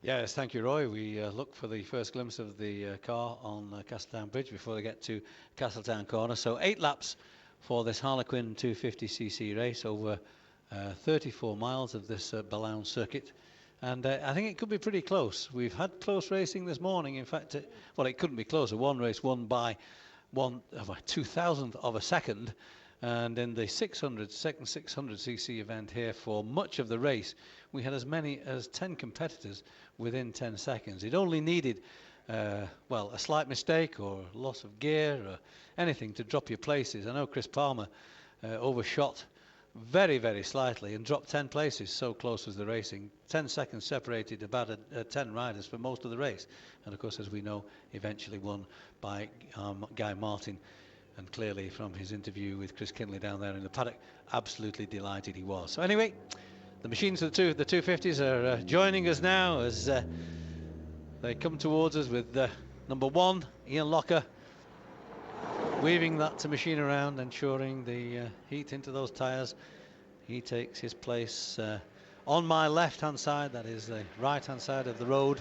Yes, thank you, Roy. We look for the first glimpse of the car on Castletown Bridge before they get to Castletown Corner. So 8 laps for this Harlequin 250cc race over 34 miles of this Ballown circuit. And I think it could be pretty close. We've had close racing this morning. In fact, well, it couldn't be closer. One race won by 2,000th of a second. And in the second 600cc event here, for much of the race, we had as many as 10 competitors within 10 seconds. It only needed, well, a slight mistake or loss of gear or anything to drop your places. I know Chris Palmer overshot very, very slightly and dropped 10 places, so close was the racing. 10 seconds separated about 10 riders for most of the race. And of course, as we know, eventually won by Guy Martin. And clearly from his interview with Chris Kinley down there in the paddock, absolutely delighted he was. So anyway, the machines of the 250s are joining us now as they come towards us with number 1, Ian Locker, weaving that machine around, ensuring the heat into those tyres. He takes his place on my left-hand side, that is the right-hand side of the road,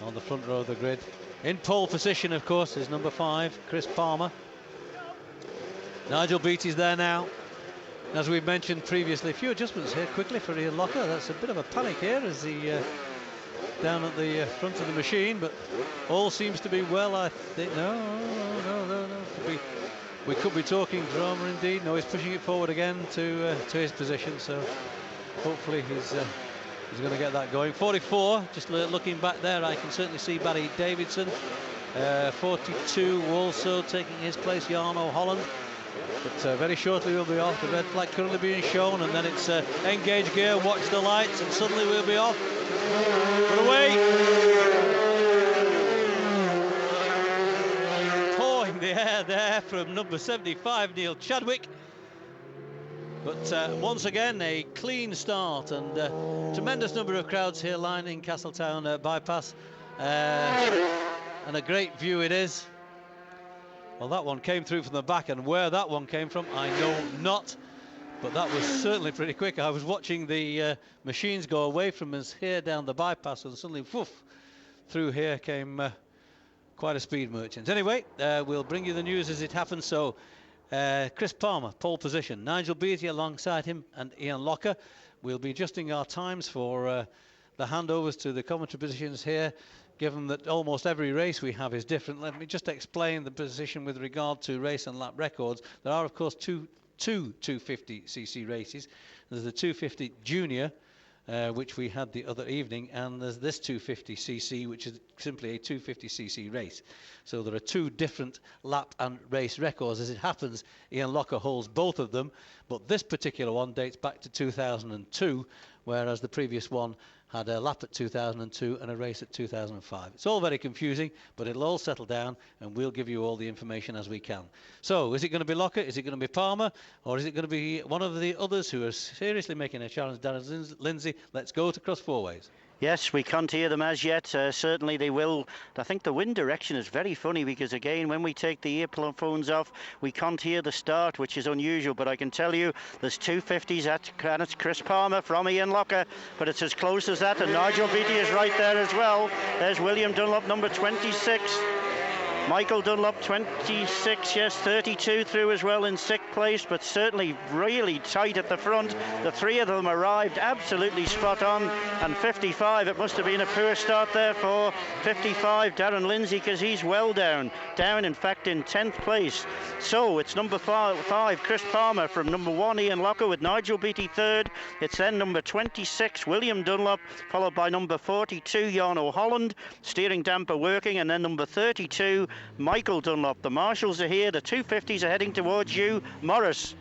on the front row of the grid. In pole position, of course, is number 5, Chris Palmer. Nigel Beattie's there now. As we've mentioned previously, a few adjustments here quickly for Ian Locker. That's a bit of a panic here as he down at the front of the machine, but all seems to be well, I think. No. We could be talking drama indeed. No, he's pushing it forward again to his position, so hopefully he's going to get that going. 44, just looking back there, I can certainly see Barry Davidson. 42 also taking his place, Jarno Holland. But very shortly we'll be off. The red flag currently being shown, and then it's engage gear, watch the lights, and suddenly we'll be off. But away! Pawing the air there from number 75, Neil Chadwick. But once again, a clean start, and tremendous number of crowds here lining Castletown bypass. And a great view it is. Well, that one came through from the back, and where that one came from, I know not. But that was certainly pretty quick. I was watching the machines go away from us here down the bypass, and suddenly, woof, through here came quite a speed merchant. Anyway, we'll bring you the news as it happens. So, Chris Palmer, pole position. Nigel Beattie alongside him, and Ian Locker. We'll be adjusting our times for the handovers to the commentary positions here, given that almost every race we have is different. Let me just explain the position with regard to race and lap records. There are, of course, two 250cc races. There's the 250 Junior, which we had the other evening, and there's this 250cc, which is simply a 250cc race. So there are two different lap and race records. As it happens, Ian Locker holds both of them, but this particular one dates back to 2002, whereas the previous one had a lap at 2002 and a race at 2005. It's all very confusing, but it'll all settle down, and we'll give you all the information as we can. So, is it going to be Locker, is it going to be Palmer, or is it going to be one of the others who are seriously making a challenge? Darran Lindsay, let's go to cross four ways. Yes, we can't hear them as yet. Certainly they will. I think the wind direction is very funny because, again, when we take the earphones off, we can't hear the start, which is unusual. But I can tell you there's 250s and it's Chris Palmer from Ian Locker, but it's as close as that. And Nigel Beattie is right there as well. There's William Dunlop, number 26. Michael Dunlop, 26, yes, 32 through as well in 6th place, but certainly really tight at the front. The three of them arrived absolutely spot on, and 55, it must have been a poor start there for 55, Darran Lindsay, because he's well down, in fact in 10th place. So it's number 5, Chris Palmer from number 1, Ian Locker, with Nigel Beattie 3rd. It's then number 26, William Dunlop, followed by number 42, Jarno Holland, steering damper working, and then number 32, Michael Dunlop. The marshals are here, the 250s are heading towards you. Morris.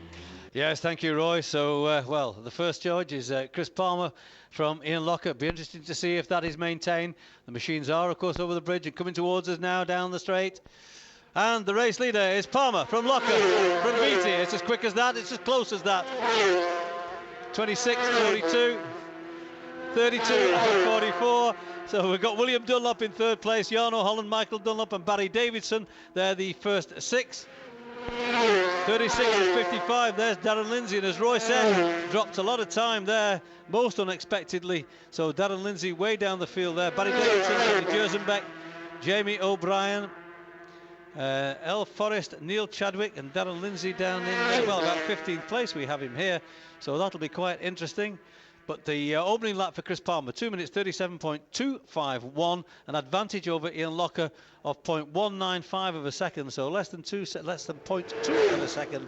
Yes, thank you, Roy. So, well, the first judge is Chris Palmer from Ian Locker. Be interesting to see if that is maintained. The machines are, of course, over the bridge and coming towards us now down the straight. And the race leader is Palmer from Locker, from Beattie. It's as quick as that, it's as close as that. 26, 42, 32 and 44. So we've got William Dunlop in 3rd place, Jarno Holland, Michael Dunlop and Barry Davidson. They're the first 6. 36.55. There's Darran Lindsay, and as Roy said, dropped a lot of time there, most unexpectedly. So Darran Lindsay way down the field there. Barry Davidson, Eddie Jersenbeck, Jamie O'Brien, El Forrest, Neil Chadwick, and Darran Lindsay down in, well, about 15th place we have him here. So that'll be quite interesting. But the opening lap for Chris Palmer, 2 minutes 37.251, an advantage over Ian Locker of 0.195 of a second, so less than 0.2 of a second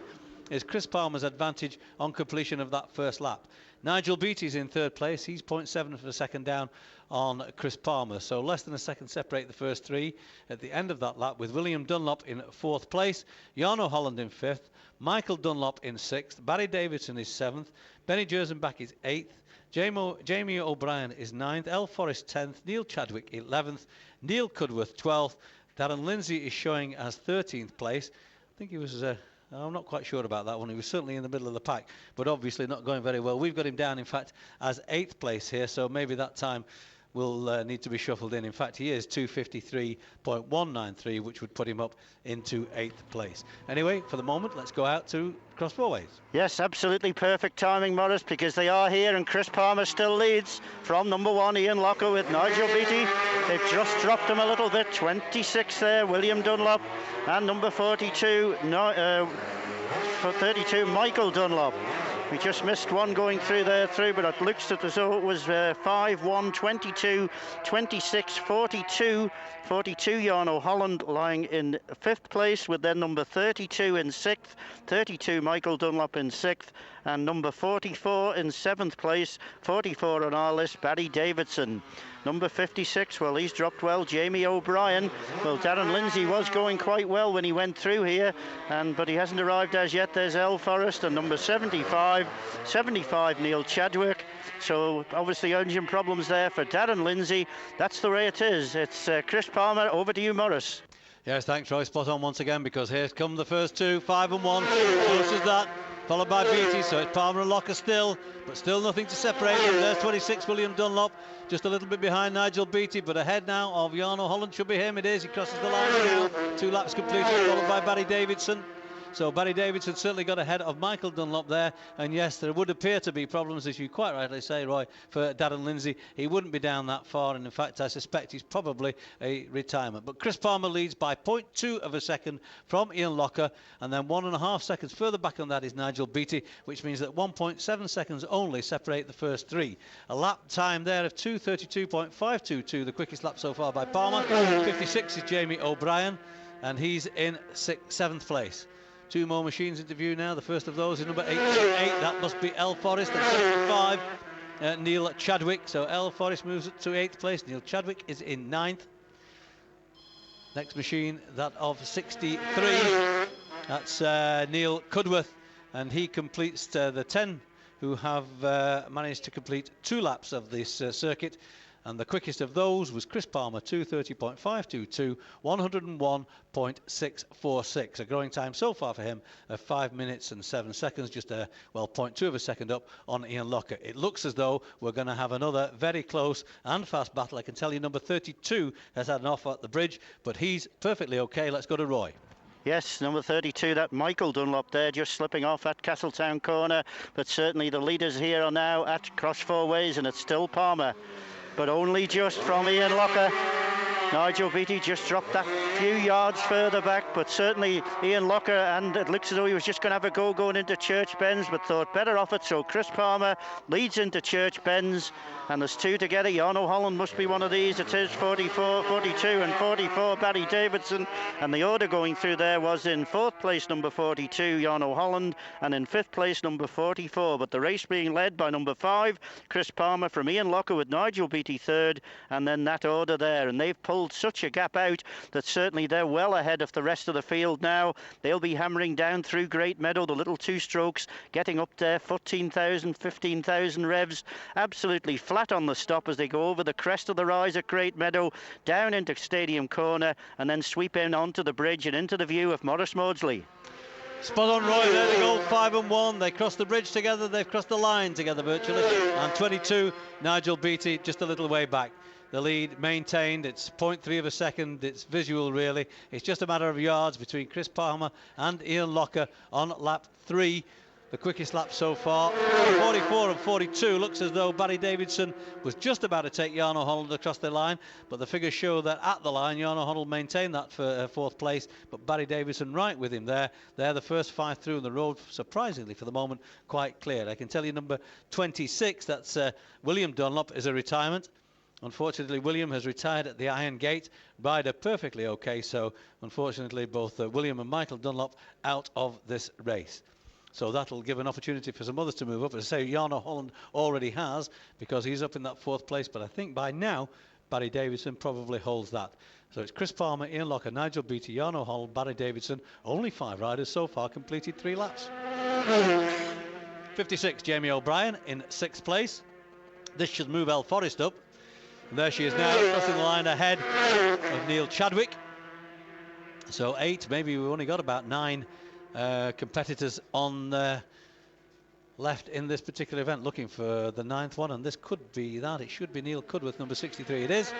is Chris Palmer's advantage on completion of that first lap. Nigel Beattie's in third place. He's 0.7 of a second down on Chris Palmer, so less than a second separate the first three at the end of that lap, with William Dunlop in fourth place, Jarno Holland in fifth, Michael Dunlop in sixth, Barry Davidson is seventh, Benny Jersenbach is eighth, Jamie O'Brien is 9th, El Forrest 10th, Neil Chadwick 11th, Neil Cudworth 12th, Darran Lindsay is showing as 13th place. I think he was, I'm not quite sure about that one, he was certainly in the middle of the pack, but obviously not going very well. We've got him down, in fact, as 8th place here, so maybe that time will need to be shuffled in. In fact, he is 2:53.193, which would put him up into 8th place. Anyway, for the moment, let's go out to cross fourways. Yes, absolutely perfect timing, Morris, because they are here, and Chris Palmer still leads from number 1, Ian Locker, with Nigel Beattie. They've just dropped him a little bit. 26 there, William Dunlop, and number 42, 32, Michael Dunlop. We just missed one going through, but it looks as though it was 5, 1, 22, 26, 42. 42, Jarno Holland lying in 5th place, with then number 32 in 6th, 32, Michael Dunlop in 6th, and number 44 in 7th place, 44 on our list, Barry Davidson. Number 56, well, he's dropped well, Jamie O'Brien. Well, Darran Lindsay was going quite well when he went through here, but he hasn't arrived as yet. There's El Forrest, and number 75, Neil Chadwick. So obviously engine problems there for Darran Lindsay. That's the way it is. It's Chris Palmer. Over to you, Morris. Yes, thanks, Roy. Spot on once again, because here come the first two, 5 and 1. Close as that, followed by Beattie. So it's Palmer and Locker still, but still nothing to separate them. There's 26, William Dunlop, just a little bit behind Nigel Beattie, but ahead now of Jarno Holland. Should be him. It is. He crosses the line now. 2 laps completed, followed by Barry Davidson. So Barry Davidson certainly got ahead of Michael Dunlop there, and yes, there would appear to be problems, as you quite rightly say, Roy, for Darran Lindsay. He wouldn't be down that far, and in fact I suspect he's probably a retirement. But Chris Palmer leads by 0.2 of a second from Ian Locker, and then 1.5 seconds further back on that is Nigel Beattie, which means that 1.7 seconds only separate the first three. A lap time there of 2:32.522, the quickest lap so far by Palmer. 56 is Jamie O'Brien, and he's in 7th place. 2 more machines into view now. The first of those is number 8. That must be El Forrest. At 65, Neil Chadwick. So El Forrest moves to 8th place. Neil Chadwick is in 9th. Next machine, that of 63. That's Neil Cudworth, and he completes the 10 who have managed to complete 2 laps of this circuit. And the quickest of those was Chris Palmer, 2:30.522, 101.646. A growing time so far for him of 5 minutes and 7 seconds, just a 0.2 of a second up on Ian Locker. It looks as though we're going to have another very close and fast battle. I can tell you number 32 has had an off at the bridge, but he's perfectly okay. Let's go to Roy. Yes, number 32, that Michael Dunlop there, just slipping off at Castletown corner. But certainly the leaders here are now at cross fourways, and it's still Palmer, but only just from Ian Locker. Nigel Beattie just dropped that few yards further back, but certainly Ian Locker, and it looks as though he was just going to have a go going into Church Bends, but thought better off it. So Chris Palmer leads into Church Bends, and there's 2 together. Jarno Holland must be one of these. It is 44, 42 and 44, Barry Davidson. And the order going through there was in 4th place, number 42, Jarno Holland, and in 5th place, number 44. But the race being led by number 5, Chris Palmer, from Ian Locker, with Nigel Beattie 3rd, and then that order there. And they've pulled such a gap out that certainly they're well ahead of the rest of the field now. They'll be hammering down through Great Meadow, the little 2 strokes, getting up there, 14,000, 15,000 revs, absolutely flat on the stop as they go over the crest of the rise at Great Meadow, down into Stadium Corner, and then sweep in onto the bridge and into the view of Maurice Maudsley. Spot on, Roy. There they go, 5 and 1. They crossed the bridge together. They've crossed the line together virtually. And 22, Nigel Beattie, just a little way back. the lead maintained. It's 0.3 of a second. It's visual, really. It's just a matter of yards between Chris Palmer and Ian Locker on lap 3. The quickest lap so far. 44 and 42. Looks as though Barry Davidson was just about to take Jarno Holland across the line, but the figures show that at the line Jarno Holland maintained that for 4th place, but Barry Davidson right with him there. They're the first 5 through, and the road, surprisingly for the moment, quite clear. I can tell you number 26, that's William Dunlop, is a retirement. Unfortunately, William has retired at the Iron Gate. Rider perfectly okay, so unfortunately both William and Michael Dunlop out of this race. So that'll give an opportunity for some others to move up. As I say, Jarno Holland already has, because he's up in that 4th place. But I think by now, Barry Davidson probably holds that. So it's Chris Palmer, Ian Locker, Nigel Beattie, Jarno Holland, Barry Davidson. Only 5 riders so far completed 3 laps. 56, Jamie O'Brien in 6th place. This should move Elle Forrest up. And there she is now, crossing the line ahead of Neil Chadwick. So 8, maybe we've only got about 9 competitors on left in this particular event, looking for the 9th one, and this could be that. It should be Neil Cudworth, number 63. It is.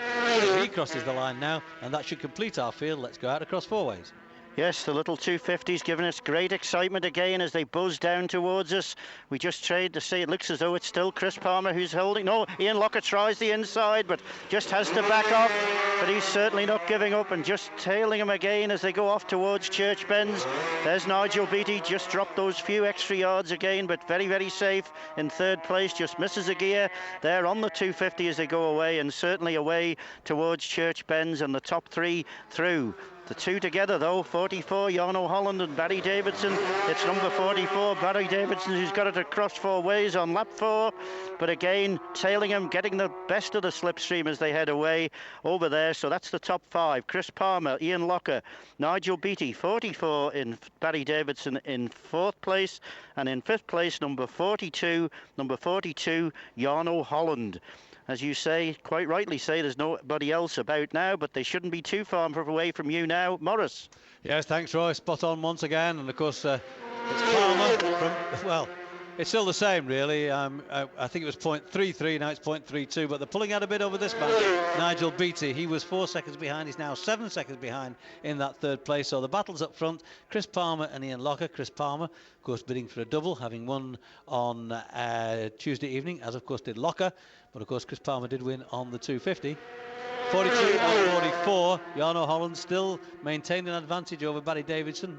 He crosses the line now, and that should complete our field. Let's go out across 4 ways. Yes, the little 250's giving us great excitement again as they buzz down towards us. We just tried to see, it looks as though it's still Chris Palmer who's holding. No, Ian Locker tries the inside, but just has to back off. But he's certainly not giving up and just tailing him again as they go off towards Church Bends. There's Nigel Beattie, just dropped those few extra yards again, but very, very safe in 3rd place. Just misses a gear there on the 250 as they go away, and certainly away towards Church Bends, and the top 3 through. The 2 together though, 44, Jarno Holland and Barry Davidson. It's number 44, Barry Davidson, who's got it across 4 ways on lap 4. But again, tailing him, getting the best of the slipstream as they head away over there. So that's the top 5. Chris Palmer, Ian Locker, Nigel Beattie, 44 in Barry Davidson in 4th place. And in 5th place, number 42, Jarno Holland. As you say, quite rightly say, there's nobody else about now, but they shouldn't be too far away from you now. Morris. Yes, thanks, Roy. Spot on once again. And of course, it's Palmer from, well, it's still the same, really. I think it was 0.33, now it's 0.32, but they're pulling out a bit over this man, Nigel Beattie. He was 4 seconds behind. He's now 7 seconds behind in that 3rd place. So the battle's up front. Chris Palmer and Ian Locker. Chris Palmer, of course, bidding for a double, having won on Tuesday evening, as of course did Locker. But of course, Chris Palmer did win on the 250. 42 and 44. Jarno Holland still maintaining an advantage over Barry Davidson.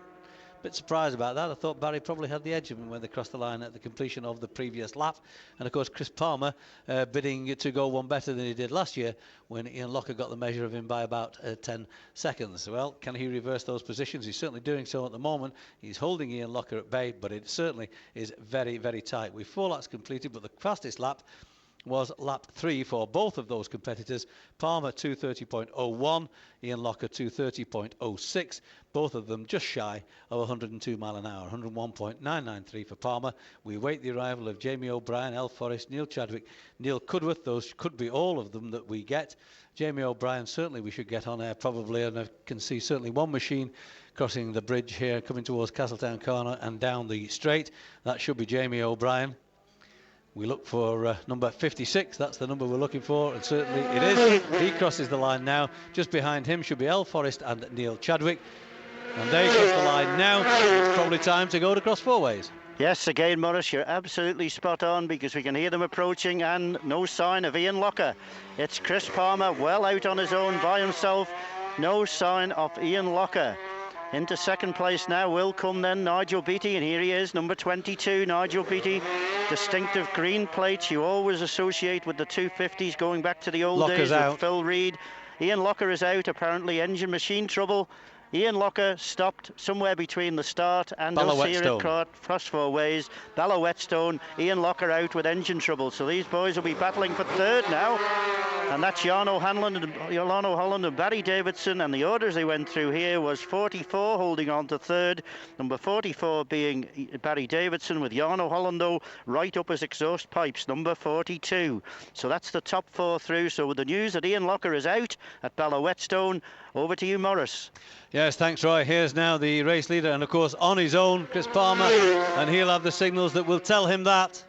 Bit surprised about that. I thought Barry probably had the edge of him when they crossed the line at the completion of the previous lap. And of course, Chris Palmer bidding to go one better than he did last year when Ian Locker got the measure of him by about 10 seconds. Well, can he reverse those positions? He's certainly doing so at the moment. He's holding Ian Locker at bay, but it certainly is very, very tight. With 4 laps completed, but the fastest lap was lap 3 for both of those competitors. Palmer 2:30.01, Ian Locker 2:30.06, both of them just shy of 102 mile an hour, 101.993 for Palmer. We await the arrival of Jamie O'Brien, Elle Forrest, Neil Chadwick, Neil Cudworth. Those could be all of them that we get. Jamie O'Brien certainly we should get on air probably, and I can see certainly one machine crossing the bridge here coming towards Castletown Corner and down the straight. That should be Jamie O'Brien. We look for number 56. That's the number we're looking for, and certainly it is. He crosses the line now. Just behind him should be Elle Forrest and Neil Chadwick, and they cross the line now. It's probably time to go to cross 4 ways. Yes, again, Morris, you're absolutely spot on, because we can hear them approaching, and no sign of Ian Locker. It's Chris Palmer well out on his own by himself. No sign of Ian Locker. Into 2nd place now will come then Nigel Beattie, and here he is, number 22, Nigel Beattie. Distinctive green plates you always associate with the 250s going back to the old days with Phil Reed. Ian Locker is out, apparently engine machine trouble. Ian Locker stopped somewhere between the start and cross 4 ways. Ballawhetstone, Ian Locker out with engine trouble. So these boys will be battling for 3rd now. And that's Jarno Holland and Barry Davidson. And the orders they went through here was 44 holding on to 3rd. Number 44 being Barry Davidson, with Jarno Holland though right up his exhaust pipes, number 42. So that's the top 4 through. So with the news that Ian Locker is out at Ballawhetstone, over to you, Morris. Yes, thanks, Roy. Here's now the race leader, and of course on his own, Chris Palmer, and he'll have the signals that will tell him that.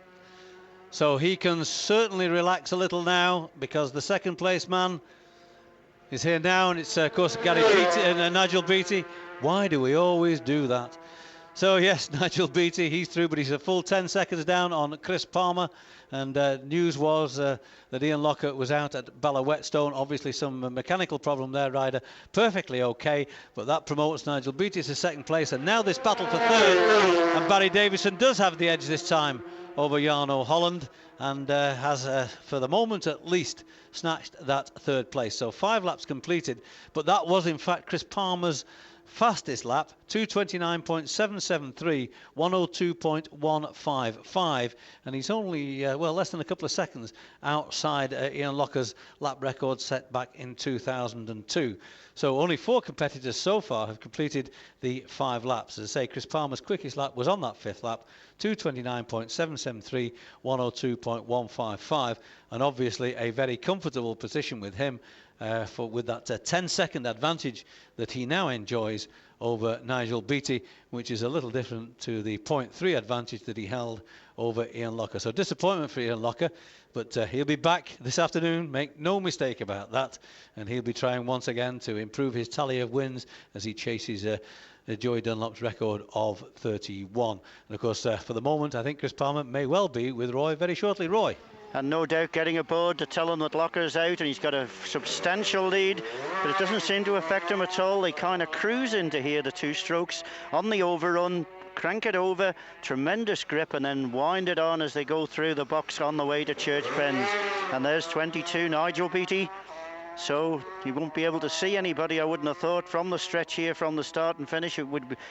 So he can certainly relax a little now, because the second place man is here now, and it's of course Gary Beattie and Nigel Beattie. Why do we always do that? So yes, Nigel Beattie, he's through, but he's a full 10 seconds down on Chris Palmer. And news was that Ian Locker was out at Bala Whetstone. Obviously some mechanical problem there, rider. Perfectly okay, but that promotes Nigel Beattie to second place. And now this battle for third. And Barry Davidson does have the edge this time over Jarno Holland, and has, for the moment at least, snatched that third place. So 5 laps completed, but that was in fact Chris Palmer's fastest lap, 2:29.773, 1:02.155, and he's only well, less than a couple of seconds outside Ian Locker's lap record set back in 2002. So only 4 competitors so far have completed the 5 laps. As I say, Chris Palmer's quickest lap was on that 5th lap, 2:29.773, 1:02.155, and obviously a very comfortable position with him, with that 10-second advantage that he now enjoys over Nigel Beattie, which is a little different to the 0.3 advantage that he held over Ian Locker. So disappointment for Ian Locker, but he'll be back this afternoon, make no mistake about that, and he'll be trying once again to improve his tally of wins as he chases Joey Dunlop's record of 31. And of course, for the moment, I think Chris Palmer may well be with Roy very shortly. Roy. And no doubt getting aboard to tell him that Locker's out, and he's got a substantial lead, but it doesn't seem to affect him at all. They kind of cruise into here, the 2 strokes on the overrun, crank it over, tremendous grip, and then wind it on as they go through the box on the way to Church Bends. And there's 22, Nigel Beattie. So he won't be able to see anybody, I wouldn't have thought, from the stretch here, from the start and finish.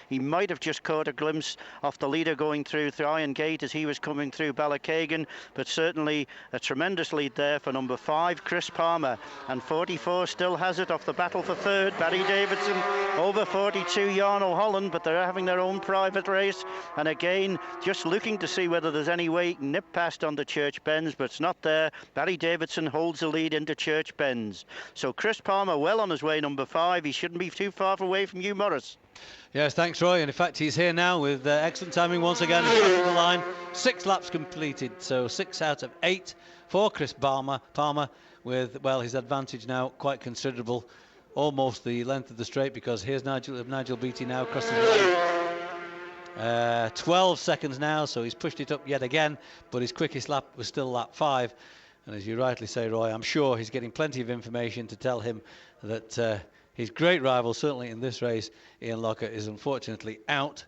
He might have just caught a glimpse of the leader going through Iron Gate as he was coming through Ballachagan, but certainly a tremendous lead there for number 5, Chris Palmer. And 44 still has it off the battle for third, Barry Davidson. Over 42, Jarno Holland, but they're having their own private race. And again, just looking to see whether there's any way he can nip past onto Church Bends, but it's not there. Barry Davidson holds the lead into Church Bends. So Chris Palmer well on his way, number 5. He shouldn't be too far away from you, Morris. Yes, thanks, Roy. And in fact, he's here now with excellent timing once again. He's back on the line. 6 laps completed, so 6 out of 8 for Chris Palmer. With, well, his advantage now quite considerable, almost the length of the straight, because here's Nigel Beattie now crossing the line. 12 seconds now, so he's pushed it up yet again, but his quickest lap was still lap 5. And as you rightly say, Roy, I'm sure he's getting plenty of information to tell him that his great rival, certainly in this race, Ian Locker, is unfortunately out.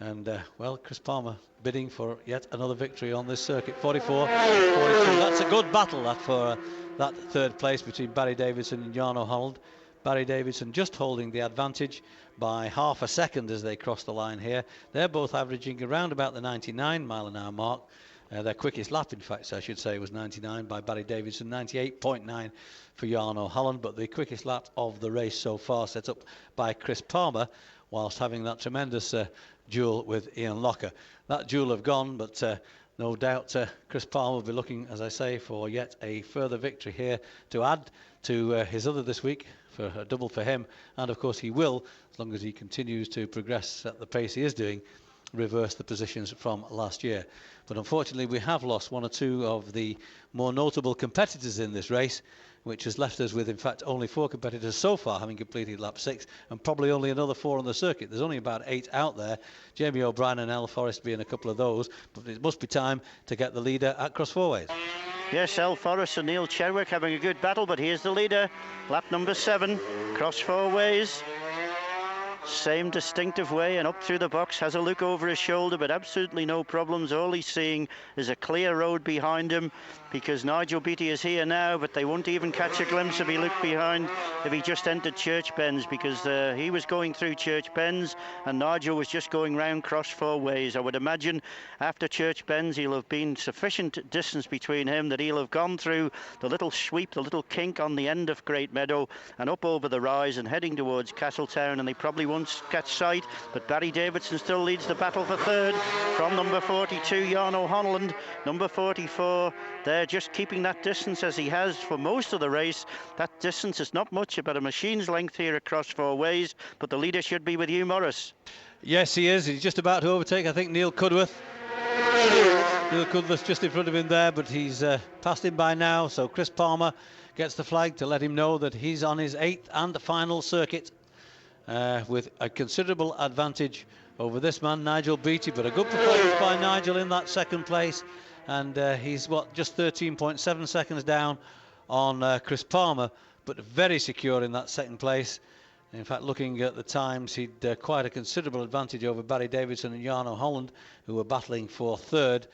And, well, Chris Palmer bidding for yet another victory on this circuit. 44, 42. That's a good battle, that, for that third place between Barry Davidson and Jarno Holland. Barry Davidson just holding the advantage by half a second as they cross the line here. They're both averaging around about the 99 mile an hour mark. Their quickest lap, in fact, I should say, was 99 by Barry Davidson, 98.9 for Jarno Holland, but the quickest lap of the race so far set up by Chris Palmer, whilst having that tremendous duel with Ian Locker. That duel have gone, but no doubt Chris Palmer will be looking, as I say, for yet a further victory here to add to his other this week, for a double for him, and of course he will, as long as he continues to progress at the pace he is doing, reverse the positions from last year. But unfortunately we have lost 1 or 2 of the more notable competitors in this race, which has left us with, in fact, only 4 competitors so far having completed lap 6, and probably only another 4 on the circuit. There's only about 8 out there, Jamie O'Brien and El Forrest being a couple of those, but it must be time to get the leader at Cross Fourways. Yes, El Forrest and Neil Chadwick having a good battle, but here's the leader, lap number 7, Cross Fourways. Same distinctive way, and up through the box, has a look over his shoulder, but absolutely no problems. All he's seeing is a clear road behind him, because Nigel Beattie is here now, but they won't even catch a glimpse if he looked behind, if he just entered Church Bends, because he was going through Church Bends and Nigel was just going round Cross Fourways. I would imagine after Church Bends he'll have been sufficient distance between him that he'll have gone through the little sweep, the little kink on the end of Great Meadow, and up over the rise and heading towards Castletown, and they probably won't catch sight. But Barry Davidson still leads the battle for third from number 42, Jarno Holland. Number 44 there, just keeping that distance as he has for most of the race. That distance is not much, about a machine's length here across Fourways, but the leader should be with you, Morris. Yes, he is. He's just about to overtake, I think, Neil Cudworth. Neil Cudless just in front of him there, but he's passed him by now. So Chris Palmer gets the flag to let him know that he's on his 8th and final circuit with a considerable advantage over this man, Nigel Beattie. But a good performance by Nigel in that second place. And he's, just 13.7 seconds down on Chris Palmer, but very secure in that second place. In fact, looking at the times, he'd quite a considerable advantage over Barry Davidson and Jarno Holland, who were battling for third.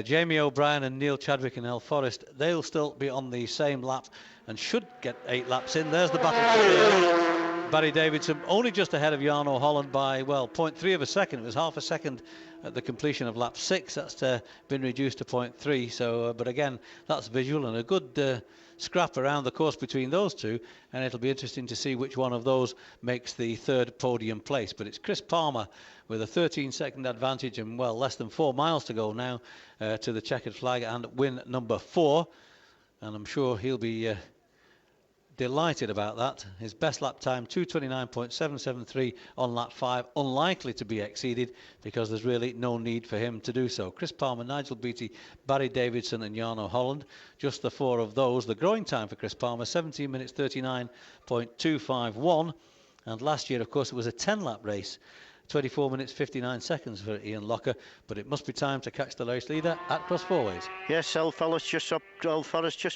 Jamie O'Brien and Neil Chadwick and El Forest, they'll still be on the same lap and should get 8 laps in. There's the battle for third. Barry Davidson only just ahead of Jarno Holland by, 0.3 of a second. It was half a second at the completion of lap 6. That's been reduced to 0.3. So, but again, that's visual and a good scrap around the course between those two, and it'll be interesting to see which one of those makes the third podium place. But it's Chris Palmer with a 13-second advantage and less than 4 miles to go now to the checkered flag and win number 4, and I'm sure he'll be delighted about that. His best lap time 2:29.773 on lap 5, unlikely to be exceeded because there's really no need for him to do so. Chris Palmer, Nigel Beattie, Barry Davidson and Jarno Holland, just the 4 of those. The growing time for Chris Palmer 17 minutes 39.251, and last year of course it was a 10-lap race, 24 minutes 59 seconds for Ian Locker, but it must be time to catch the race leader at Cross Fourways. Yes, Old Forest just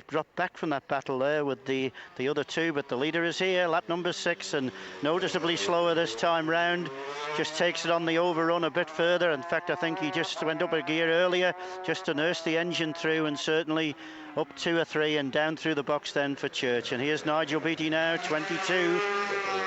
dropped back from that battle there with the other two, but the leader is here, lap number 6, and noticeably slower this time round. Just takes it on the overrun a bit further. In fact, I think he just went up a gear earlier just to nurse the engine through, and certainly up 2 or 3 and down through the box then for Church. And here's Nigel Beattie now, 22.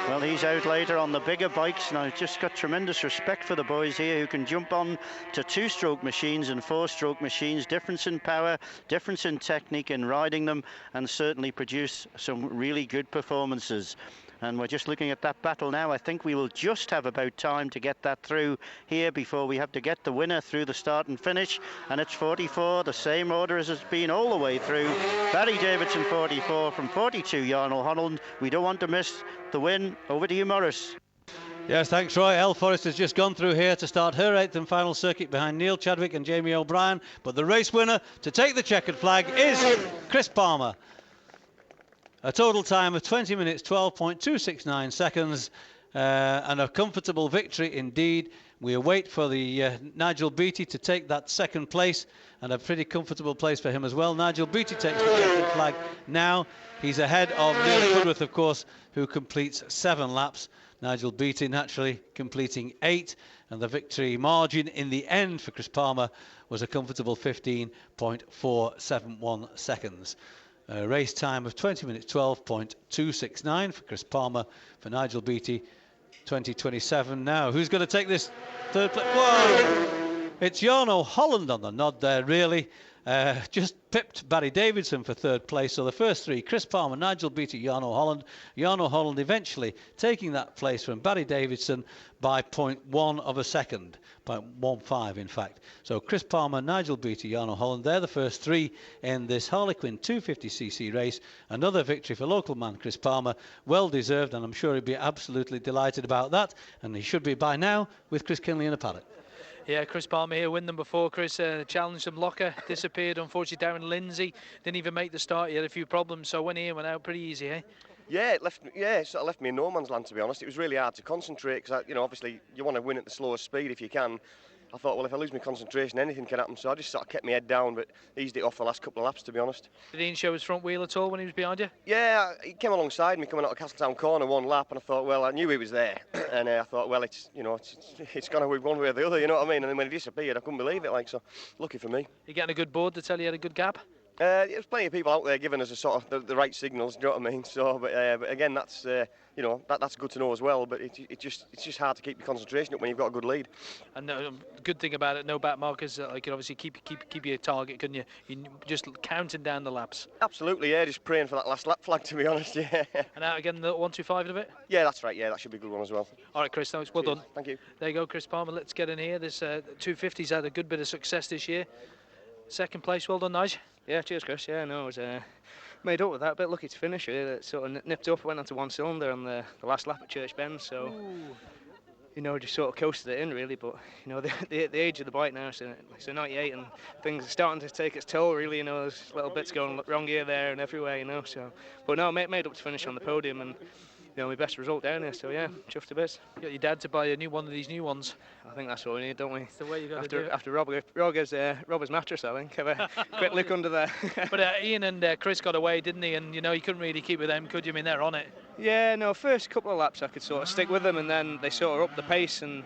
Well, he's out later on the bigger bikes, and I've just got tremendous respect for the boys here who can jump on to 2-stroke machines and 4-stroke machines. Difference in power, difference in technique in riding them, and certainly produce some really good performances. And we're just looking at that battle now. I think we will just have about time to get that through here before we have to get the winner through the start and finish. And it's 44, the same order as it's been all the way through. Barry Davidson 44, from 42 Jarno Holland. We don't want to miss the win. Over to you, Morris. Yes, thanks, Roy. El Forest has just gone through here to start her 8th and final circuit behind Neil Chadwick and Jamie O'Brien. But the race winner to take the checkered flag is Chris Palmer. A total time of 20 minutes 12.269 seconds and a comfortable victory indeed. We await for the Nigel Beattie to take that second place, and a pretty comfortable place for him as well. Nigel Beattie takes the checkered flag now. He's ahead of Neil Cudworth, of course, who completes 7 laps. Nigel Beattie naturally completing 8, and the victory margin in the end for Chris Palmer was a comfortable 15.471 seconds. Race time of 20 minutes 12.269 for Chris Palmer. For Nigel Beattie, 20:27 now. Who's going to take this third place? Whoa! It's Jarno Holland on the nod there, really. Just pipped Barry Davidson for third place. So the first 3, Chris Palmer, Nigel Beattie, Jarno Holland. Jarno Holland eventually taking that place from Barry Davidson by 0.1 of a second. 0.15 in fact. So Chris Palmer, Nigel Beattie, Jarno Holland, they're the first 3 in this Harlequin 250cc race. Another victory for local man Chris Palmer, well deserved, and I'm sure he'd be absolutely delighted about that, and he should be by now with Chris Kinley in a paddock. Yeah, Chris Palmer here, win number 4. Chris challenged him, Locker, disappeared. Unfortunately, Darran Lindsay didn't even make the start. He had a few problems, so went in, went out pretty easy, eh? Yeah, it sort of left me in no man's land, to be honest. It was really hard to concentrate because, obviously you want to win at the slowest speed if you can. I thought, well, if I lose my concentration, anything can happen. So I just sort of kept my head down, but eased it off the last couple of laps, to be honest. Did Ian show his front wheel at all when he was behind you? Yeah, he came alongside me coming out of Castletown corner 1 lap, and I thought, well, I knew he was there, and I thought, well, it's going to be one way or the other, you know what I mean? And then when he disappeared, I couldn't believe it. So lucky for me. You getting a good board to tell you had a good gap? There's plenty of people out there giving us a sort of the right signals. Do you know what I mean? So, but again, that's that's good to know as well. But it's just hard to keep your concentration up when you've got a good lead. And the good thing about it, no back markers. You can obviously keep your target, couldn't you? You just counting down the laps. Absolutely, yeah. Just praying for that last lap flag, to be honest. Yeah. And out again, the 125 in a bit. Yeah, that's right. Yeah, that should be a good one as well. All right, Chris. Thanks. Well done. Thank you. There you go, Chris Palmer. Let's get in here. This 250's had a good bit of success this year. Second place. Well done, Nige. Yeah, cheers, Chris. Yeah, no, I was made up with that. A bit lucky to finish it. It sort of nipped up, went onto 1 cylinder on the last lap at Church Bend. So, you know, just sort of coasted it in really. But you know, the age of the bike now, so 98, and things are starting to take its toll really. You know, there's little bits going wrong here, there, and everywhere. You know, so but no, made up to finish on the podium, and you know, my best result down here. So yeah, chuffed to bits. You got your dad to buy a new one of these new ones. I think that's what we need, don't we? It's the way you got to do it. After Roger's mattress, I think. Have a quick look under there. But Ian and Chris got away, didn't he? And you know, you couldn't really keep with them, could you? I mean, they're on it. Yeah, no, first couple of laps I could sort of stick with them, and then they sort of upped the pace, and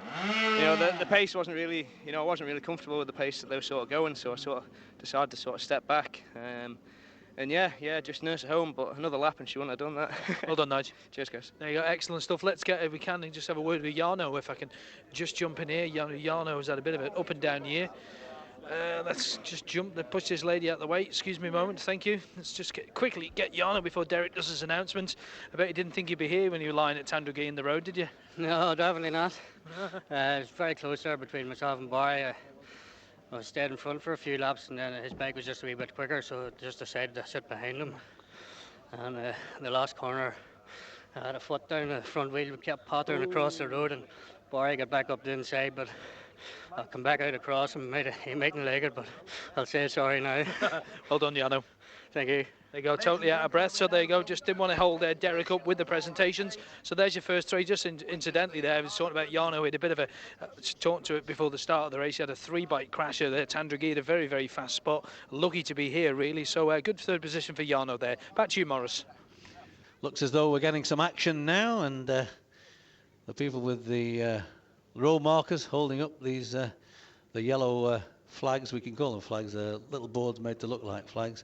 you know, the pace wasn't really, you know, I wasn't really comfortable with the pace that they were sort of going, so I sort of decided to sort of step back. And yeah, just nurse at home, but another lap and she wouldn't have done that. Well done, Nigel. Cheers, guys. There you go, excellent stuff. Let's get, if we can, just have a word with Jarno, if I can just jump in here. Jarno has had a bit of an up and down year. Let's just push this lady out of the way. Excuse me a moment, thank you. Let's just quickly get Jarno before Derek does his announcement. I bet you didn't think you'd be here when you were lying at Tandragee in the road, did you? No, definitely not. It's very close there between myself and Barry. I stayed in front for a few laps, and then his bike was just a wee bit quicker, so I just decided to sit behind him. And the last corner, I had a foot down the front wheel, kept pottering across the road, and Barry got back up the inside, but I'll come back out across and he mightn't like it, but I'll say sorry now. Well done, Jarno. Thank you. There you go, totally out of breath. So there you go, just didn't want to hold Derek up with the presentations. So there's your first three. Just incidentally there, I was talking about Jarno. He had a bit of a, talked to it before the start of the race. He had a 3-bike crasher there, Tandragee, at a very, very fast spot. Lucky to be here, really. So good third position for Jarno there. Back to you, Morris. Looks as though we're getting some action now, and the people with the row markers holding up these the yellow flags, we can call them flags, little boards made to look like flags,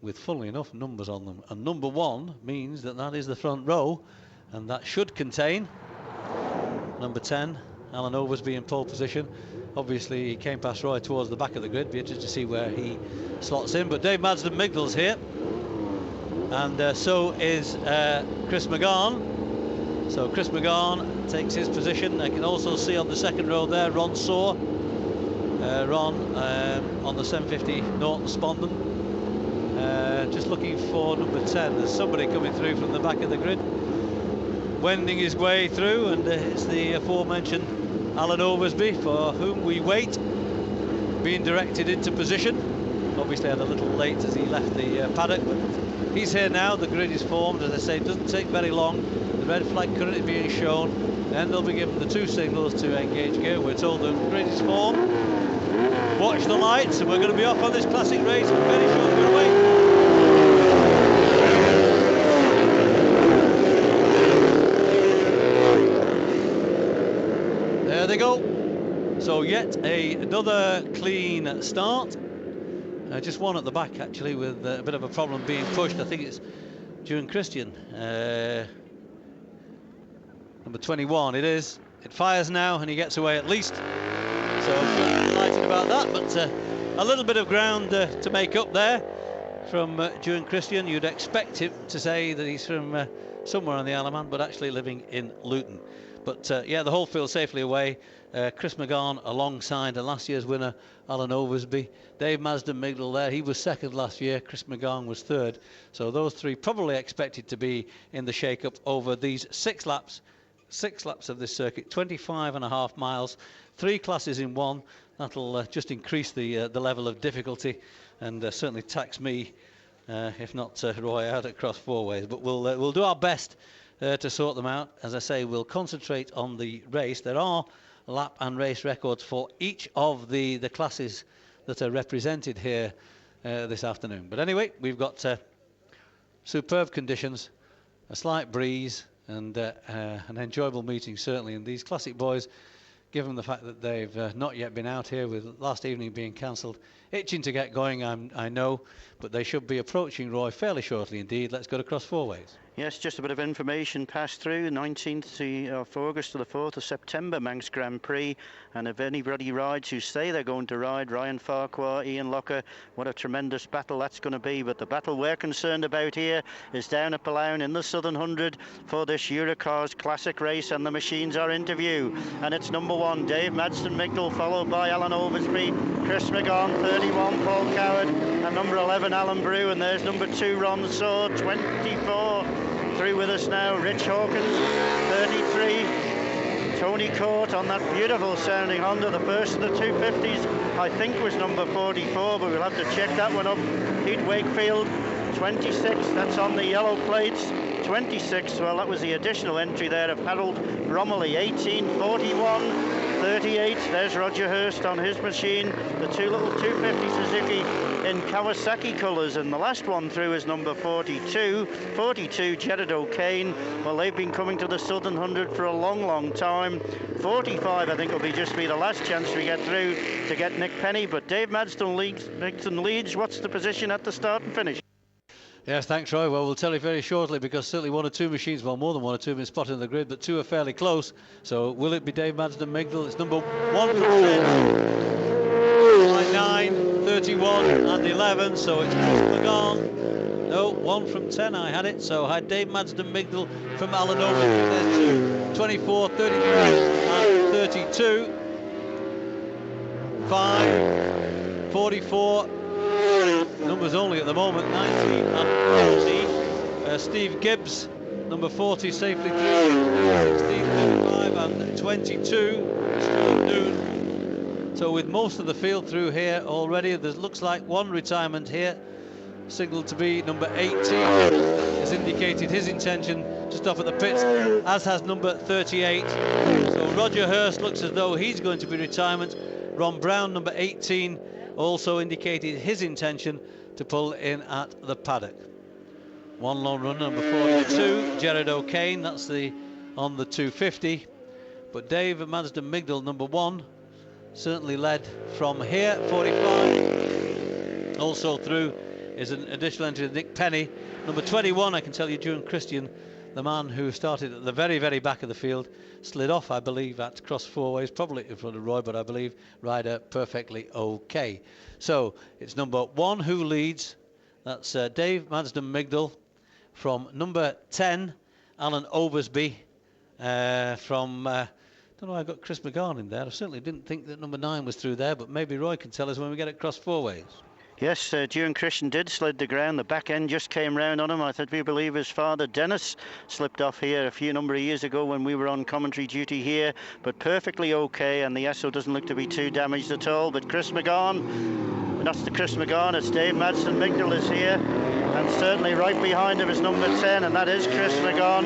with, funnily enough, numbers on them. And number 1 means that is the front row, and that should contain number 10, Alan Oversby, in pole position. Obviously, he came past Roy towards the back of the grid. Be interested to see where he slots in. But Dave Madsden Migdal's here, and so is Chris McGahn. So Chris McGahn takes his position. I can also see on the second row there Ron Saw. Ron on the 750 Norton Spondon. Just looking for number 10. There's somebody coming through from the back of the grid, wending his way through, and it's the aforementioned Alan Oversby, for whom we wait, being directed into position. Obviously had a little late as he left the paddock, but he's here now. The grid is formed. As I say, it doesn't take very long. The red flag currently being shown, then they'll be given the 2 signals to engage gear. We're told the grid is formed. Watch the lights, and we're going to be off on this classic race very shortly away. There they go. So yet another clean start. Just one at the back, actually, with a bit of a problem being pushed. I think it's Joey Christian. Number 21 it is. It fires now, and he gets away at least. So I'm delighted about that, but a little bit of ground to make up there from Joey Christian. You'd expect him to say that he's from somewhere on the Isle of Man, but actually living in Luton. But yeah, the whole field safely away. Chris McGahn alongside last year's winner Alan Oversby. Dave Madsden Migdal there, he was second last year. Chris McGahn was third. So those three probably expected to be in the shake-up over these 6 laps. 6 laps of this circuit, 25.5 miles, 3 classes in one. That'll just increase the level of difficulty, and certainly tax me, if not Roy, out across 4 ways. But we'll do our best to sort them out. As I say, we'll concentrate on the race. There are lap and race records for each of the classes that are represented here this afternoon. But anyway, we've got superb conditions, a slight breeze, and an enjoyable meeting, certainly. And these classic boys, given the fact that they've not yet been out here, with last evening being cancelled, itching to get going, I know, but they should be approaching Roy fairly shortly indeed. Let's go to cross 4 ways. Yes, just a bit of information passed through. 19th of August to the 4th of September, Manx Grand Prix. And if anybody rides who say they're going to ride, Ryan Farquhar, Ian Locker, what a tremendous battle that's going to be. But the battle we're concerned about here is down at Palown in the Southern 100 for this Eurocars Classic race, and the machines are into view. And it's number 1, Dave Madsden Migdal, followed by Alan Oversby, Chris McGahn, 31, Paul Coward, and number 11, Alan Brew. And there's number 2, Ron Saw, 24. Through with us now, Rich Hawkins, 33, Tony Court on that beautiful sounding Honda. The first of the 250s, I think, was number 44, but we'll have to check that one up. Pete Wakefield, 26, that's on the yellow plates. 26, well, that was the additional entry there of Harold Bromley, 18, 41, 38. There's Roger Hurst on his machine, the two little 250 Suzuki in Kawasaki colours, and the last one through is number 42, Jared O'Kane. Well, they've been coming to the Southern 100 for a long time. 45, I think, will just be the last chance we get through to get Nick Penny, but Dave Madston leads. What's the position at the start and finish? Yes, thanks, Roy. Well, we'll tell you very shortly, because certainly one or two machines, well, more than one or two, have been spotted in the grid, but two are fairly close. So will it be Dave Madston Migdal? It's number 1 from 10, 9, 31 and 11, so it's Chris McGahn. No, 1 from 10, I had it. So I had Dave Madston Migdal from Alan Over. There's 2, 24, 33 and 32. 5, 44. Numbers only at the moment, 19 and 40. Steve Gibbs, number 40, safely through. 16, 35 and 22. Noon. So with most of the field through here already, there looks like one retirement here, signalled to be number 18, has indicated his intention just off at the pits, as has number 38. So Roger Hurst looks as though he's going to be retirement. Ron Brown, number 18, also indicated his intention to pull in at the paddock. One lone run, number 42, Jared O'Kane, that's on the 250. But Dave Madston Migdal, number 1, certainly led from here. 45 also through is an additional entry, Nick Penny. Number 21, I can tell you, Duran Christian, the man who started at the very back of the field, slid off, I believe, at cross four ways, probably in front of Roy, but I believe rider perfectly okay. So it's number 1 who leads. That's Dave Madston Migdal from number 10, Alan Oversby from don't know, I got Chris McGahn in there. I certainly didn't think that number 9 was through there, but maybe Roy can tell us when we get it cross four ways. Yes, Duran Christian did slid the ground. The back end just came round on him. I think we believe his father Dennis slipped off here a number of years ago when we were on commentary duty here, but perfectly okay, and the ESO doesn't look to be too damaged at all. But Chris McGahn, that's the Chris McGahn, it's Dave Madston Migdal is here, and certainly right behind him is number 10, and that is Chris McGahn.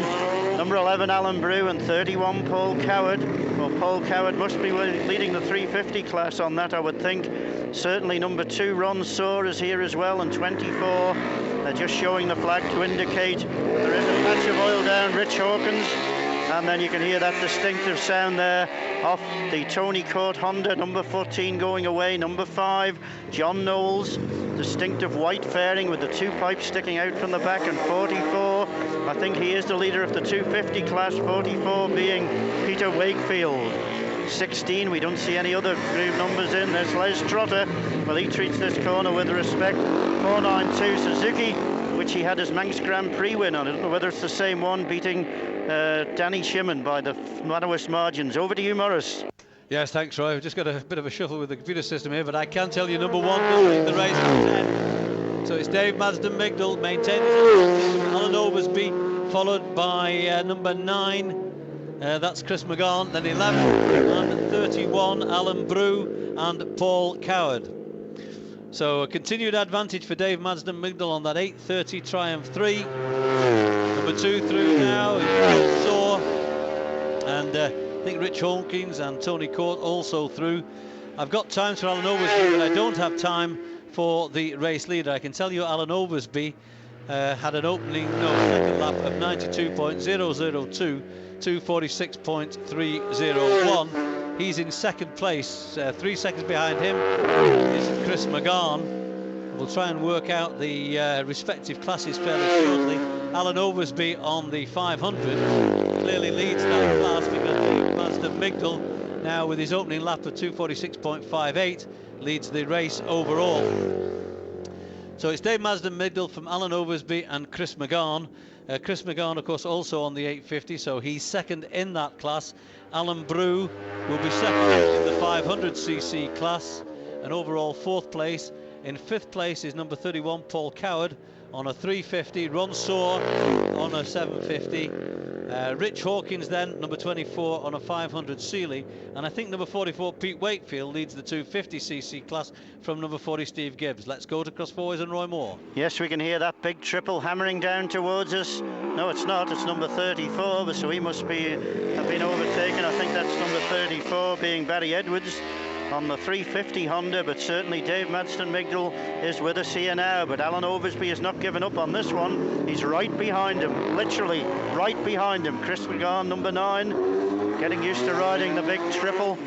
Number 11, Alan Brew, and 31, Paul Coward. Well, Paul Coward must be leading the 350 class on that, I would think. Certainly number 2, Ron Saw, is here as well, and 24. They're just showing the flag to indicate there is a patch of oil down, Rich Hawkins. And then you can hear that distinctive sound there off the Tony Court Honda, number 14 going away. Number 5, John Knowles, distinctive white fairing with the 2 pipes sticking out from the back, and 44, I think he is the leader of the 250 class, 44 being Peter Wakefield. 16, we don't see any other group numbers in. There's Les Trotter. Well, he treats this corner with respect. 492 Suzuki, which he had his Manx Grand Prix win on. I don't know whether it's the same one, beating Danny Shimon by the narrowest margins. Over to you, Morris. Yes, thanks, Roy. We've just got a bit of a shuffle with the computer system here, but I can tell you number 1 will lead the race at 10. So it's Dave Madston Migdal, maintains Alan Oversby, followed by number 9. That's Chris McGahn, then 11 and 31, Alan Brew and Paul Coward. So a continued advantage for Dave Madston Migdal on that 8:30 Triumph 3. Number 2 through now is Saw, and I think Rich Hawkins and Tony Court also through. I've got times for Alan Oversby, but I don't have time for the race leader. I can tell you Alan Oversby had an second lap of 92.002. 246.301. He's in second place. 3 seconds behind him is Chris McGahn. We'll try and work out the respective classes fairly shortly. Alan Oversby on the 500 clearly leads that class, because Madston Migdal, now with his opening lap of 246.58, leads the race overall. So it's Dave Madston Migdal from Alan Oversby and Chris McGahn. Chris McGahn, of course, also on the 850, so he's second in that class. Alan Brew will be second in the 500cc class, and overall 4th place. In 5th place is number 31, Paul Coward, on a 350. Ron Saw on a 750. Rich Hawkins then, number 24 on a 500 Sealy, and I think number 44 Pete Wakefield leads the 250cc class from number 40 Steve Gibbs. Let's go to cross fours and Roy Moore. Yes, we can hear that big triple hammering down towards us. No, it's not. It's number 34, but so he must have been overtaken. I think that's number 34 being Barry Edwards on the 350 Honda, but certainly Dave Madston-Migdal is with us here now, but Alan Oversby has not given up on this one. He's right behind him, literally right behind him. Chris McGann, number 9, getting used to riding the big triple,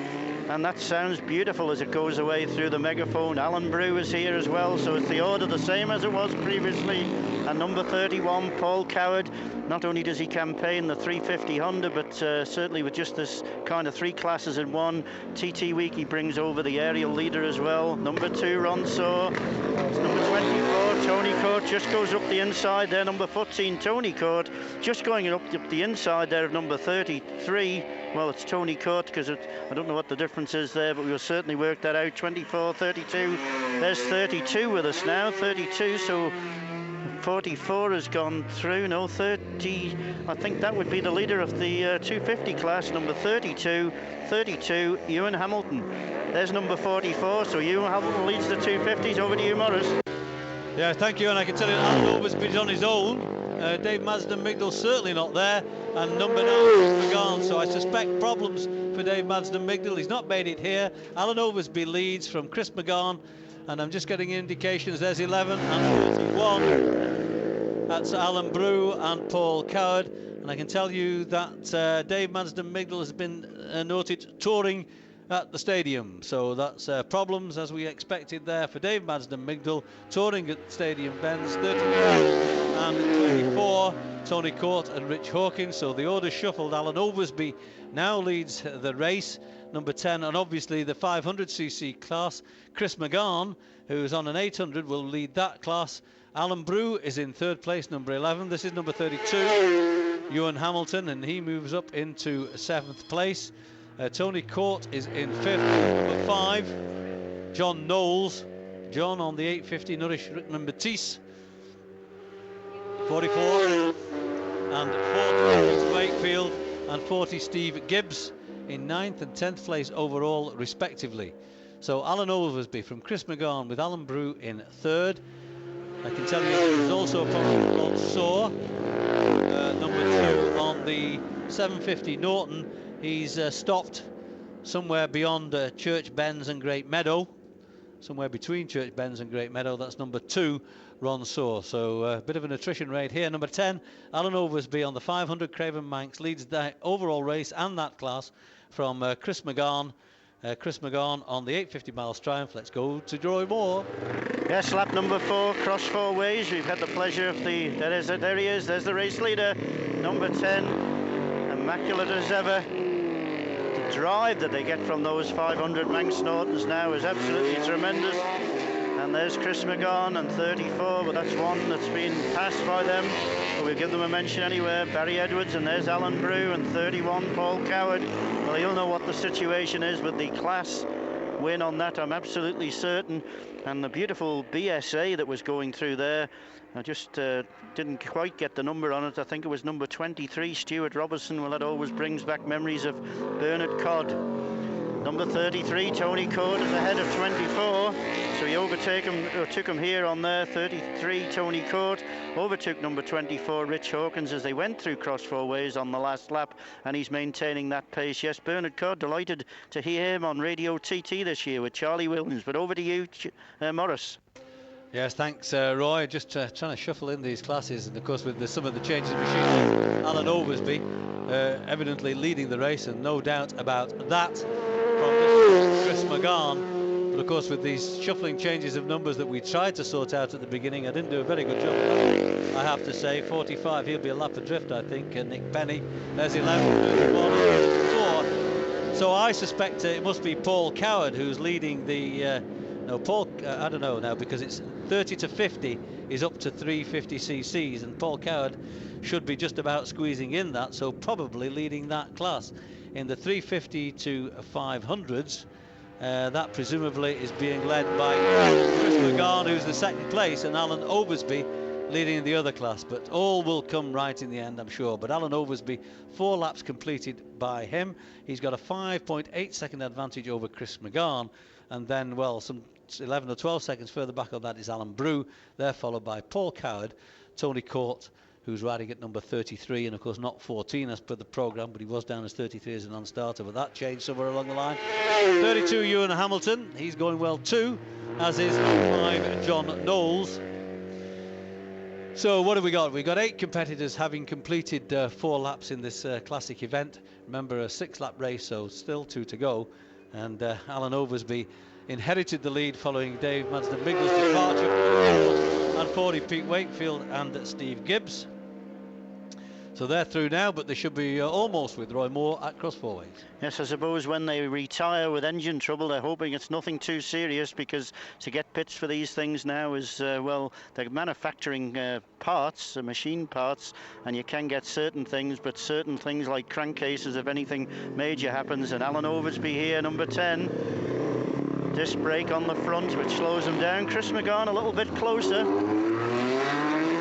and that sounds beautiful as it goes away through the megaphone. Alan Brew is here as well, so it's the order the same as it was previously. And number 31, Paul Coward, not only does he campaign the 350 Honda, but certainly with just this kind of 3 classes in one. TT Week, he brings over the aerial leader as well. Number 2, Ron Saw. It's number 24, Tony Court, just goes up the inside there. Number 14, Tony Court, just going up the inside there of number 33. Well, it's Tony Court, because I don't know what the difference is there, but we'll certainly work that out. 24, 32, there's 32 with us now, 32, so 44 has gone through. No, 30, I think that would be the leader of the 250 class, number 32, Ewan Hamilton. There's number 44, so Ewan Hamilton leads the 250s. Over to you, Morris. Yeah, thank you, and I can tell you that Alan Oversby's on his own. Dave Madsden-Migdal certainly not there, and number 9 is McGann, so I suspect problems for Dave Madsden-Migdal. He's not made it here. Alan Oversby leads from Chris McGann, and I'm just getting indications. There's 11 and 41. That's Alan Brew and Paul Coward, and I can tell you that Dave Madsden-Migdal has been noted touring at the stadium, so that's problems as we expected there for Dave Madsden-Migdal, touring at Stadium Benz. 31 and 24, Tony Court and Rich Hawkins. So the order shuffled. Alan Oversby now leads the race, number 10, and obviously the 500cc class. Chris McGann, who's on an 800, will lead that class. Alan Brew is in 3rd place, number 11. This is number 32, Ewan Hamilton, and he moves up into 7th place. Tony Court is in 5th, number 5. John Knowles, John on the 850 Nourish Rickman Batiste, 44, and 40 Wakefield, and 40 Steve Gibbs in 9th and 10th place overall respectively. So Alan Oversby from Chris McGann with Alan Brew in 3rd. I can tell you there's also a problem with Ron Saw, number 2 on the 750 Norton. He's stopped somewhere beyond Church Benz and Great Meadow, somewhere between Church Benz and Great Meadow. That's number 2, Ron Saw. So a bit of an attrition rate here. Number 10, Alan Oversby on the 500 Craven Manx leads the overall race and that class from Chris McGann. Chris McGann on the 850 miles triumph. Let's go to Roy Moore. Yes, lap number 4, cross 4 ways. We've had the pleasure of there he is, there's the race leader, number 10, immaculate as ever. The drive that they get from those 500 Manx Nortons now is absolutely tremendous. And there's Chris McGann and 34, but that's one that's been passed by them. But we'll give them a mention anywhere. Barry Edwards, and there's Alan Brew, and 31, Paul Coward. Well, you'll know what the situation is with the class win on that, I'm absolutely certain. And the beautiful BSA that was going through there, I just didn't quite get the number on it. I think it was number 23, Stuart Robertson. Well, that always brings back memories of Bernard Codd. Number 33, Tony Court, is ahead of 24, so he took him here on there. 33, Tony Court, overtook number 24, Rich Hawkins, as they went through cross 4 ways on the last lap, and he's maintaining that pace. Yes, Bernard Codd, delighted to hear him on Radio TT this year with Charlie Williams. But over to you, Morris. Yes, thanks, Roy. Just trying to shuffle in these classes, and of course with some of the changes in machines, Alan Oversby evidently leading the race, and no doubt about that from Chris McGann. But of course with these shuffling changes of numbers that we tried to sort out at the beginning, I didn't do a very good job of that, I have to say. 45, he'll be a lap adrift, I think. Nick Penny, there's 11, 31, 4. So I suspect it must be Paul Coward who's leading the no, Paul, I don't know now, because it's 30 to 50 is up to 350cc's, and Paul Coward should be just about squeezing in that, so probably leading that class. In the 350 to 500s, that presumably is being led by Chris McGann, who's the 2nd place, and Alan Oversby leading in the other class, but all will come right in the end, I'm sure. But Alan Oversby, 4 laps completed by him. He's got a 5.8 second advantage over Chris McGahn, and then, well, some 11 or 12 seconds further back on that is Alan Brew. They're followed by Paul Coward, Tony Court, who's riding at number 33, and of course not 14 as per the programme, but he was down as 33 as a non-starter, but that changed somewhere along the line. 32, Ewan Hamilton, he's going well too, as is 5, John Knowles. So what have we got? We've got 8 competitors having completed 4 laps in this classic event. Remember, a 6-lap race, so still 2 to go. And Alan Oversby inherited the lead following Dave Madsden-Biggles' departure, and 40 Pete Wakefield and Steve Gibbs. So they're through now, but they should be almost with Roy Moore at Cross Four Ways. Yes, I suppose when they retire with engine trouble, they're hoping it's nothing too serious, because to get pits for these things now is, well, they're manufacturing parts, machine parts, and you can get certain things, but certain things like crankcases, if anything major happens. And Alan Oversby here, number 10. Disc brake on the front, which slows him down. Chris McGahn a little bit closer.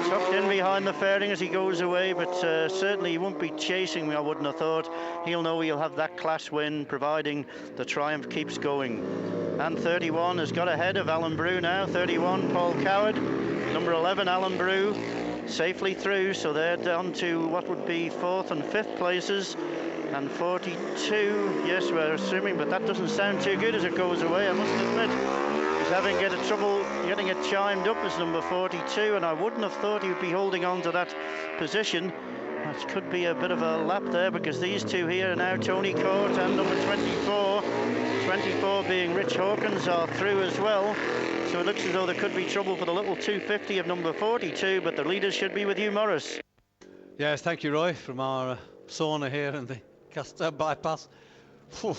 Tucked in behind the fairing as he goes away, but certainly he won't be chasing me, I wouldn't have thought. He'll know he'll have that class win, providing the Triumph keeps going. And 31 has got ahead of Alan Brew now. 31, Paul Coward. Number 11, Alan Brew, safely through, so they're down to what would be 4th and 5th places. And 42, yes, we're assuming, but that doesn't sound too good as it goes away, I must admit. He's having trouble getting it chimed up as number 42, and I wouldn't have thought he would be holding on to that position. That could be a bit of a lap there, because these two here are now Tony Court and number 24. 24 being Rich Hawkins are through as well. So it looks as though there could be trouble for the little 250 of number 42, but the leaders should be with you, Morris. Yes, thank you, Roy, from our sauna here in the Castell bypass. Whew.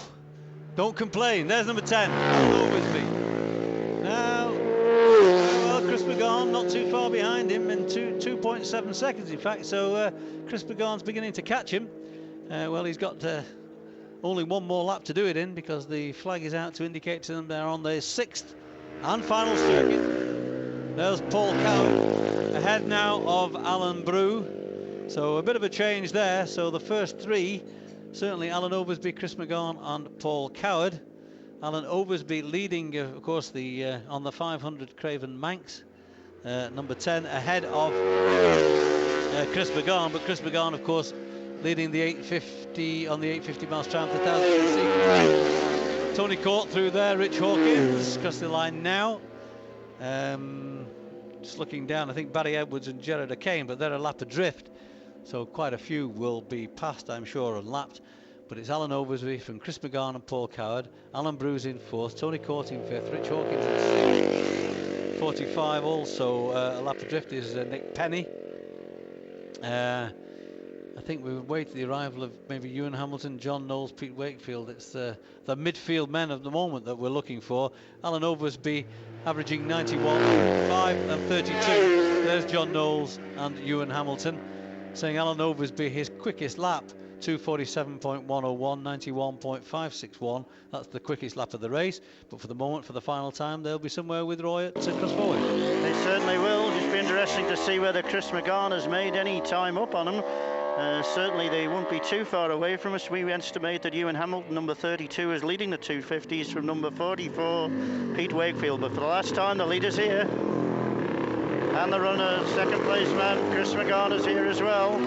Don't complain. There's number 10. Alan Oversby. Now, well, Chris McGahn not too far behind him in 2.7 seconds, in fact. So Chris McGahn's beginning to catch him. Well, he's got only one more lap to do it in, because the flag is out to indicate to them they're on their 6th and final circuit. There's Paul Coward ahead now of Alan Brew. So a bit of a change there. So the first 3, certainly Alan Oversby, Chris McGahn and Paul Coward. Alan Oversby leading, of course, the on the 500 Craven Manx, number 10, ahead of Chris McGahn. But Chris McGahn, of course, leading the 850 on the 850 miles Triumph 1000cc. Tony Court through there, Rich Hawkins across the line now. Just looking down, I think Barry Edwards and Gerard O'Kane, but they're a lap adrift. So quite a few will be passed, I'm sure, and lapped. But it's Alan Oversby from Chris McGahn and Paul Coward. Alan Brew's in 4th, Tony Court in 5th, Rich Hawkins in 6th. 45 also a lap adrift is Nick Penny. I think we would wait the arrival of maybe Ewan Hamilton, John Knowles, Pete Wakefield. It's the midfield men of the moment that we're looking for. Alan Oversby averaging 91, 5 and 32. There's John Knowles and Ewan Hamilton. Saying Alan Oversby his quickest lap, 2:47.101, 91.561. That's the quickest lap of the race. But for the moment, for the final time, they'll be somewhere with Roy at Cross Four Ways. They certainly will. Just be interesting to see whether Chris McGahn has made any time up on him. Certainly they won't be too far away from us. We estimate that Ewan Hamilton, number 32, is leading the 250s from number 44, Pete Wakefield. But for the last time, the leader's here. And the runner, second place man, Chris McGahn, is here as well.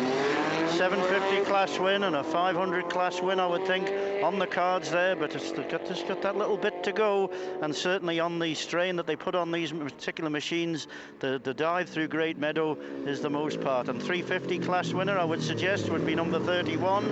750 class win and a 500 class win, I would think, on the cards there, but it's just got that little bit to go. And certainly on the strain that they put on these particular machines, the dive through Great Meadow is the most part. And 350 class winner, I would suggest, would be number 31,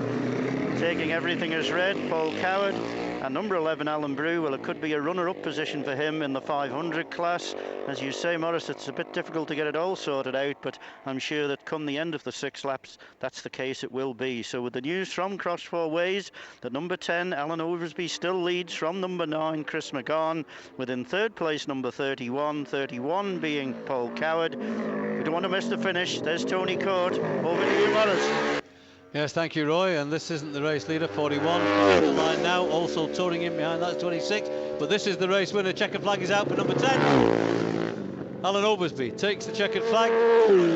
taking everything as read, Paul Coward. And number 11, Alan Brew, well, it could be a runner-up position for him in the 500 class. As you say, Morris, it's a bit difficult to get it all sorted out, but I'm sure that come the end of the 6 laps, that's the case it will be. So with the news from Cross Four Ways, that number 10, Alan Oversby, still leads from number 9, Chris McGahn, within 3rd place, number 31, 31 being Paul Coward. We don't want to miss the finish. There's Tony Court. Over to you, Morris. Yes, thank you, Roy. And this isn't the race leader, 41 on the line now, also touring in behind, that's 26. But this is the race winner. Checkered flag is out for number 10. Alan Oversby takes the checkered flag.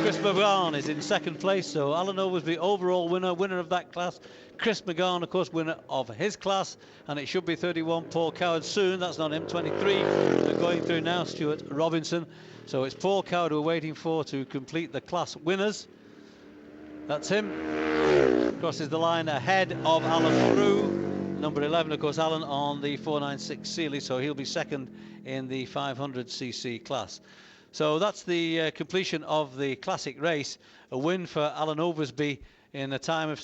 Chris McGann is in second place, so Alan Oversby overall winner of that class. Chris McGann, of course, winner of his class, and it should be 31 Paul Coward soon. That's not him. 23 going through now, Stuart Robinson. So it's Paul Coward we're waiting for to complete the class winners. That's him. Crosses the line ahead of Alan Frew. Number 11, of course, Alan on the 496 Sealy, so he'll be second in the 500cc class. So that's the completion of the classic race. A win for Alan Oversby in a time of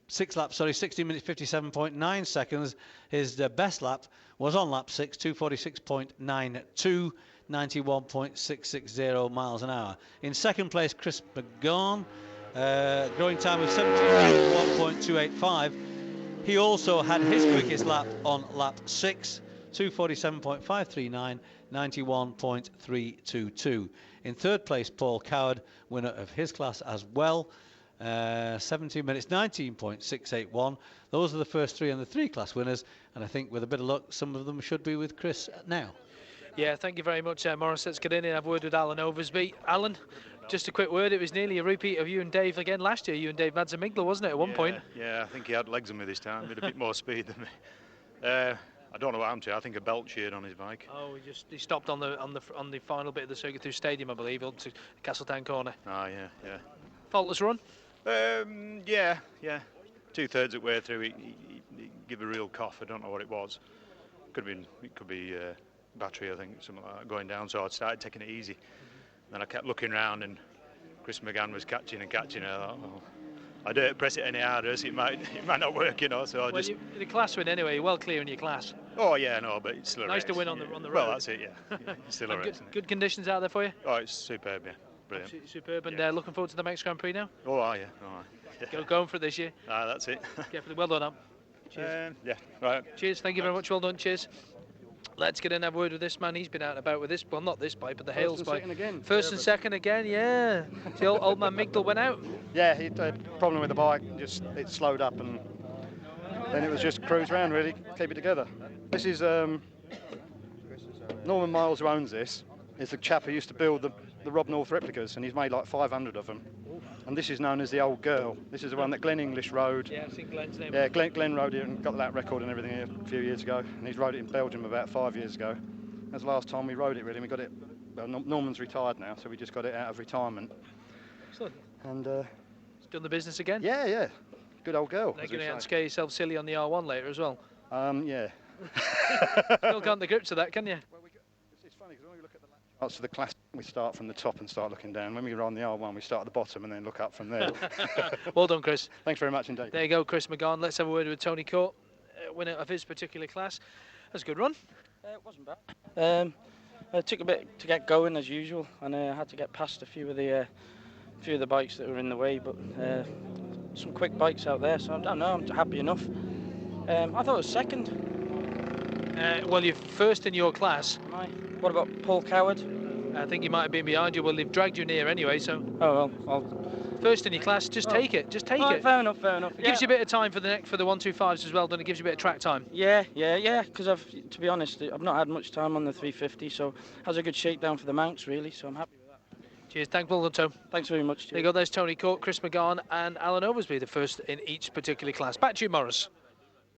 16 minutes 57.9 seconds. His best lap was on lap 6, 246.92, 91.660 miles an hour. In second place, Chris McGann, growing time of 17.285. He also had his quickest lap on lap 6, 247.539, 91.322. In third place, Paul Coward, winner of his class as well, 17 minutes 19.681. Those are the first three and the three class winners, and I think with a bit of luck some of them should be with Chris now. Yeah, thank you very much, Morris. Let's get in and have a word with Alan Oversby. Alan, just a quick word, it was nearly a repeat of you and Dave again last year, you and Dave Madzamigla, wasn't it, at one point? Yeah, I think he had legs on me this time, did a bit more speed than me. I don't know what happened to him. I think a belt sheared on his bike. Oh, he stopped on the final bit of the circuit through Stadium, I believe, up to Castletown corner. Ah, yeah. Faultless run? Yeah. 2/3 of the way through, he gave a real cough. I don't know what it was. It could be battery, I think, something like that, going down. So I started taking it easy. Then I kept looking around, and Chris McGann was catching. I thought, well, I don't press it any harder, so it might not work, you know. So Well, you're the class win anyway. You're well clear in your class. Oh yeah, no, but it's still a nice race. to win on the road. Well, that's it. Yeah, it's still a race. Good conditions out there for you. Oh, it's superb. Yeah, brilliant. Absolutely superb. And looking forward to the next Grand Prix now. Oh, yeah. Going for it this year. That's it. Carefully. Well done, Am. Cheers. Yeah, right. Cheers. Thank you very much. Well done. Cheers. Let's get in and have a word with this man. He's been out and about with this, well, not this bike, but the Hales bike. First and second again, yeah. The old man Migdal went out. Yeah, he had a problem with the bike, just it slowed up, and then it was just cruise around, really, keep it together. This is Norman Miles, who owns this. Is the chap who used to build the Rob North replicas, and he's made like 500 of them. And this is known as the Old Girl. This is the one that Glenn English rode. Yeah, I've seen Glenn's name. Yeah, Glenn rode it and got that record and everything here a few years ago. And he's rode it in Belgium about 5 years ago. That's the last time we rode it, really. We got it. Well, Norman's retired now, so we just got it out of retirement. Excellent. And he's done the business again. Yeah. Good old girl. They're going to scare yourself silly on the R1 later as well. Yeah. Still can't the grips of that, can you? Well, it's funny because when we look at the lap charts for the class, we start from the top and start looking down. When we run the R1, we start at the bottom and then look up from there. Well done, Chris. Thanks very much indeed. There you go, Chris McGann. Let's have a word with Tony Court, winner of his particular class. That's a good run. It wasn't bad. It took a bit to get going as usual, and I had to get past a few of the bikes that were in the way, but some quick bikes out there, so I don't know, I'm happy enough. I thought it was second. Well, you're first in your class. What about Paul Coward? I think he might have been behind you. Well, they've dragged you near anyway, so. Oh well. First in your class, just take it. Just take it. Fair enough. It gives you a bit of time for the 125s as well, doesn't it? Gives you a bit of track time. Yeah. Because to be honest, I've not had much time on the 350, so has a good shakedown for the mounts really. So I'm happy with that. Cheers. Well done, Tom. Thanks very much. There you go. There's Tony Court, Chris McGann, and Alan Oversby, the first in each particular class. Back to you, Morris.